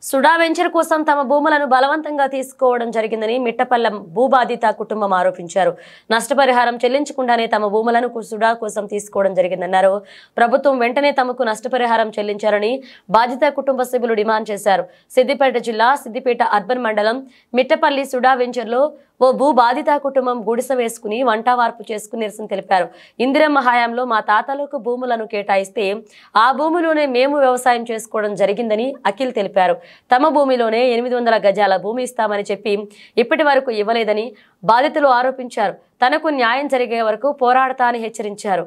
SUDA venture కోసం తమ భూములను బలవంతంగా తీసుకోవడం జరిగిందని మిట్టపల్లం భూబాధిత కుటుంబం ఆరోపించారు. నష్టపరిహారం చెల్లించకుండానే తమ భూములను సుడా కోసం తీసుకోవడం జరిగిందన్నారు. ప్రభుత్వం వెంటనే తమకు నష్టపరిహారం చెల్లించాలని బాధిత కుటుంబ సభ్యులు డిమాండ్ చేశారు. సిద్దిపేట జిల్లా సిద్దిపేట అర్బన్ మండలం మిట్టపల్లి సుడా వెంచర్లో ఓ భూ బాధిత కుటుంబం గుడిసె వేసుకుని వంట వార్పు చేసుకుని నిరసన తెలిపారు. ఇందిరమ్మ హయాంలో మా తాతలకు భూములను కేటాయిస్తే ఆ భూమిలోనే మేము వ్యవసాయం చేసుకోవడం జరిగిందని అఖిల్ తెలిపారు. తమ భూమిలోనే 800 గజాల భూమి ఇస్తామని చెప్పి ఇప్పటి వరకు ఇవ్వలేదని బాధితులు ఆరోపించారు. తనకు న్యాయం జరిగే వరకు పోరాడతా అని హెచ్చరించారు.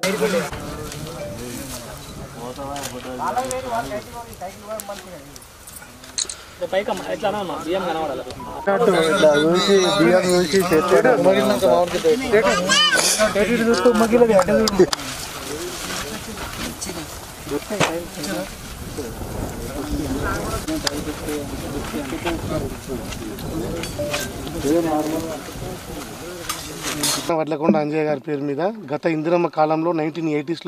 వడ్లకొండ అంజయ్య గారి పేరు మీద గత ఇందిరమ్మ కాలంలో 1980s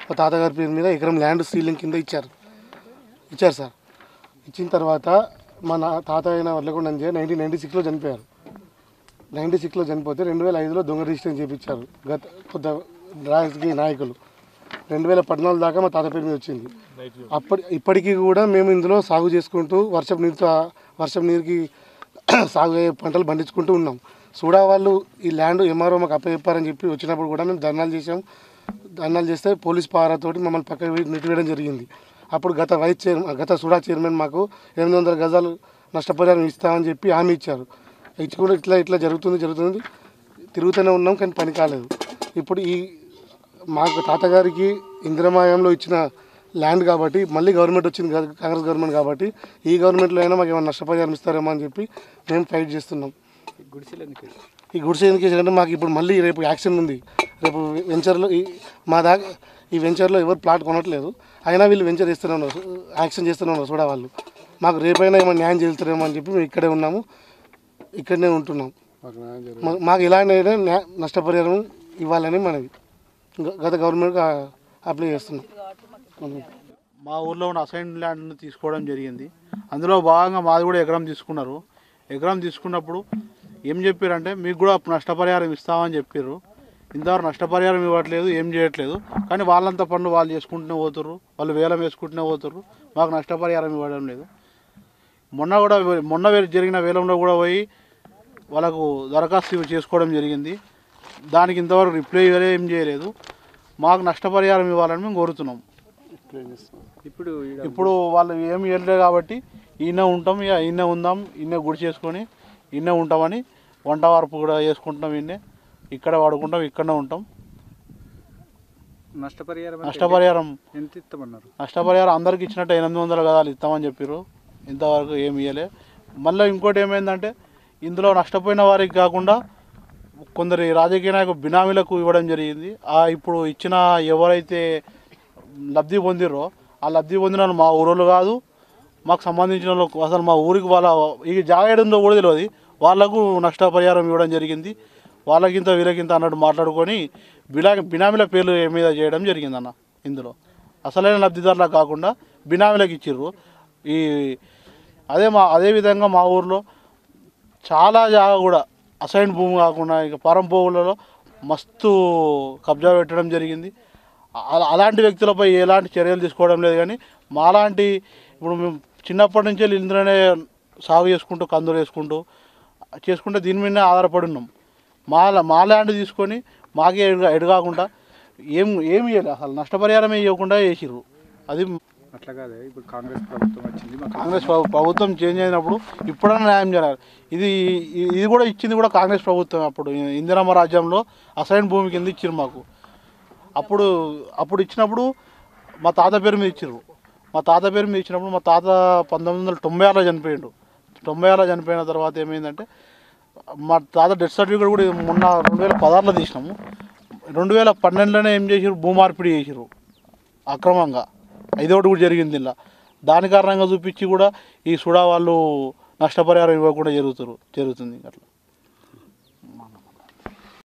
మా తాతగారి పేరు మీద ఎకరం ల్యాండ్ సీలింగ్ కింద ఇచ్చారు సార్. ఇచ్చిన తర్వాత మా తాత అయిన వడ్లకొండ అంజయ్య 1996లో చనిపోయారు. 96లో చనిపోతే 2005లో దొంగ రిజిస్ట్రేషన్ చేయించారు గత కొత్త రాజకీయ నాయకులు. 2014 దాకా మా తాత పేరు మీద వచ్చింది. ఇప్పటికీ కూడా మేము ఇందులో సాగు చేసుకుంటూ వర్షం నీరుకి సాగు అయ్యే పంటలు పండించుకుంటూ ఉన్నాం. సూడా వాళ్ళు ఈ ల్యాండ్ ఎంఆర్ఓ మాకు అప్పచెప్పారని చెప్పి వచ్చినప్పుడు కూడా మేము ధర్నాలు చేస్తే పోలీస్ పహారాతోటి మమ్మల్ని పక్కన నెట్టివేయడం జరిగింది. అప్పుడు గత సూడా చైర్మన్ మాకు 800 గజాలు నష్టపరిహారం ఇస్తామని చెప్పి హామీ ఇచ్చారు. ఇచ్చి కూడా ఇట్లా జరుగుతుంది తిరుగుతూనే ఉన్నాం, కానీ పని కాలేదు. ఇప్పుడు మాకు తాతగారికి ఇందిరమాయంలో ఇచ్చిన ల్యాండ్ కాబట్టి మళ్ళీ గవర్నమెంట్ వచ్చింది, కాంగ్రెస్ గవర్నమెంట్ కాబట్టి ఈ గవర్నమెంట్లో అయినా మాకు ఏమైనా నష్టపరిహారం ఇస్తారేమో అని చెప్పి మేము ఫైట్ చేస్తున్నాం. ఈ గుడిసె ఎందుకు వేసారంటే మాకు ఇప్పుడు మళ్ళీ రేపు యాక్షన్ ఉంది. రేపు వెంచర్లో ఈ వెంచర్లో ఎవరు ప్లాట్ కొనట్లేదు, అయినా వీళ్ళు వెంచర్ చేస్తూనే ఉన్నారు, యాక్షన్ చేస్తూనే ఉన్నారు. చూడ వాళ్ళు మాకు రేపైనా ఏమైనా న్యాయం చేస్తారేమో అని చెప్పి మేము ఇక్కడే ఉన్నాము, ఇక్కడనే ఉంటున్నాం. మాకు ఎలాంటి నష్టపరిహారం ఇవ్వాలని మనవి గత గవర్నమెంట్ అప్లై చేస్తున్నాం. మా ఊర్లో ఉన్న అసైన్ ల్యాండ్ని తీసుకోవడం జరిగింది. అందులో భాగంగా మాది కూడా ఎకరం తీసుకున్నారు. ఎకరం తీసుకున్నప్పుడు ఏం చెప్పారంటే మీకు కూడా నష్టపరిహారం ఇస్తామని చెప్పారు. ఇంతవరకు నష్టపరిహారం ఇవ్వట్లేదు, ఏం చేయట్లేదు. కానీ వాళ్ళంతా పనులు వాళ్ళు చేసుకుంటూనే పోతుర్రు, వాళ్ళు వేలం వేసుకుంటూనే పోతుర్రు, మాకు నష్టపరిహారం ఇవ్వడం లేదు. మొన్న జరిగిన వేలంలో కూడా పోయి వాళ్ళకు దరఖాస్తు చేసుకోవడం జరిగింది. దానికి ఇంతవరకు రిప్లై ఏం చేయలేదు. మాకు నష్టపరిహారం ఇవ్వాలని మేము కోరుతున్నాం. ఇప్పుడు వాళ్ళు ఏమి ఇవ్వలేదు కాబట్టి ఈయన ఉంటాం, ఇక ఈయన ఉందాం, ఈయన గుడి చేసుకొని ఈయన ఉంటామని వంట వార్పు కూడా చేసుకుంటున్నాం. ఇక్కడ వాడుకుంటాం, ఇక్కడనే ఉంటాం. నష్టపరిహారం ఎంత ఇస్తామన్నారు? నష్టపరిహారం అందరికి ఇచ్చినట్టు 800 గజాలు ఇస్తామని చెప్పారు. ఇంతవరకు ఏమి ఇవ్వలే. మళ్ళీ ఇంకోటి ఏమైందంటే ఇందులో నష్టపోయిన వారికి కాకుండా కొందరు రాజకీయ నాయకులు బినామీలకు ఇవ్వడం జరిగింది. ఇప్పుడు ఇచ్చిన ఎవరైతే లబ్ధి పొందిరో ఆ లబ్ధి పొందిన వాళ్ళు మా ఊరోళ్ళు కాదు, మాకు సంబంధించిన వాళ్ళు అసలు మా ఊరికి వాళ్ళ ఈ జాగా ఏడుందో కూడా తెలియదు. వాళ్ళకు నష్టపరిహారం ఇవ్వడం జరిగింది. వాళ్ళకింత వీళ్ళకింత అన్నట్టు మాట్లాడుకొని బినామీల పేర్లు మీద చేయడం జరిగిందన్న. ఇందులో అసలైన లబ్ధిదారులకు కాకుండా బినామీలకు ఇచ్చిర్రు. అదేవిధంగా మా ఊర్లో చాలా జాగా కూడా అసైన్ భూమి కాకుండా ఇక పరం భూములలో మస్తు కబ్జా పెట్టడం జరిగింది. అలాంటి వ్యక్తులపై ఎలాంటి చర్యలు తీసుకోవడం లేదు. కానీ మాలాంటి ఇప్పుడు మేము చిన్నప్పటి నుంచే ఇందులోనే సాగు చేసుకుంటూ కందులు చేసుకుంటూ దీని మీదనే ఆధారపడి ఉన్నాం. మా ల్యాండ్ తీసుకొని మాకే ఎడగాకుండా ఏమి ఇవ్వలేదు, అసలు నష్టపరిహారమే ఇవ్వకుండా చేసిర్రు. అది అట్లా కాదే. ఇప్పుడు కాంగ్రెస్ ప్రభుత్వం వచ్చింది, కాంగ్రెస్ ప్రభుత్వం చేంజ్ అయినప్పుడు ఇప్పుడన్నా న్యాయం చేయాలి. ఇది కూడా ఇచ్చింది కూడా కాంగ్రెస్ ప్రభుత్వం. అప్పుడు ఇందిరమ్మ రాజ్యంలో అసైన్ భూమి కింద ఇచ్చిర్రు మాకు. అప్పుడు ఇచ్చినప్పుడు మా తాత పేరు మీద ఇచ్చిర్రు. మా తాత పేరు మీద ఇచ్చినప్పుడు మా తాత 1996లో చనిపోయిండు. 96లో చనిపోయిన తర్వాత ఏమైందంటే మా తాత డెత్ సర్టిఫికేట్ కూడా మొన్న 2016లో తీసినాము. 2012లోనే ఏం చేసిర్రు, భూమార్పిడి చేసిర్రు అక్రమంగా. ఇదొకటి కూడా జరిగింది ఇలా. దాని కారణంగా చూపించి కూడా ఈ సుడా వాళ్ళు నష్టపరిహారం ఇవ్వకుండా జరుగుతుంది అట్లా.